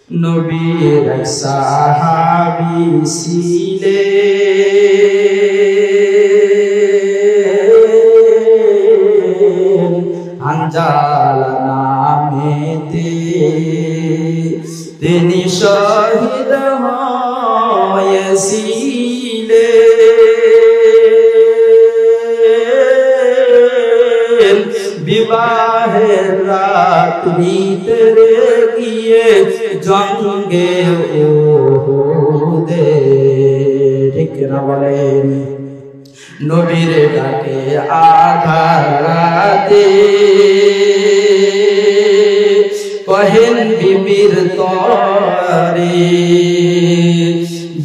নবীর সাহাবী ছিলেন হানজালা নামেতে, তিনি শহীদ হয়েছিলেন বিবাহের রাত্রিতে গিয়ে জঙ্গে উহুদে। ঠিক না বলেন? নবীর ডাকে আধার রাতে কহেন বিবির তরে,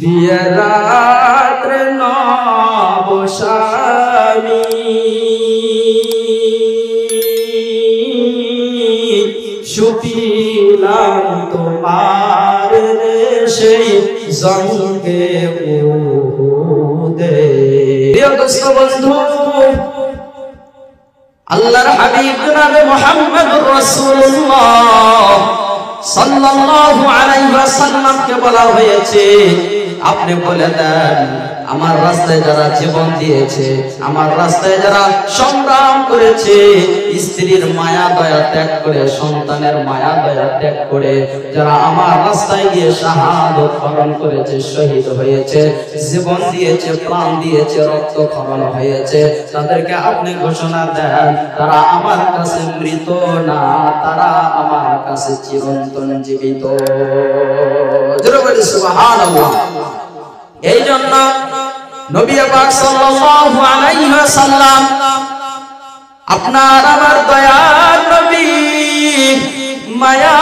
বিয়ের রাত্রে নবস্বামী সুপিলাম তোমার সেই জঙ্গে উহুদে। প্রিয় দোস্ত বন্ধু, আল্লাহর হাবিব জনাবে মুহাম্মদুর রাসূলুল্লাহ সাল্লাল্লাহু আলাইহি ওয়াসাল্লামকে বলা হয়েছে, আপনি বলে দেন আমার রাস্তায় যারা জীবন দিয়েছে, আমার রাস্তায় যারা সংগ্রাম করেছে, স্ত্রীর মায়া দয়া ত্যাগ করে, সন্তানের মায়া দয়া ত্যাগ করে যারা আমার রাস্তায় গিয়ে শাহাদত বরণ করেছে, শহীদ হয়েছে, জীবন দিয়েছে, প্রাণ দিয়েছে, রক্ত খরণ হয়েছে, তাদেরকে আপনি ঘোষণা দেন তারা আমার কাছে মৃত না, তারা আমার কাছে চিরন্তন জীবিত। জোরে বলি সুবহানাল্লাহ। এই জন্য নবী পাক সাল্লাল্লাহু আলাইহি ওয়াসাল্লাম আপনার আমার দয়ার নবী, মায়া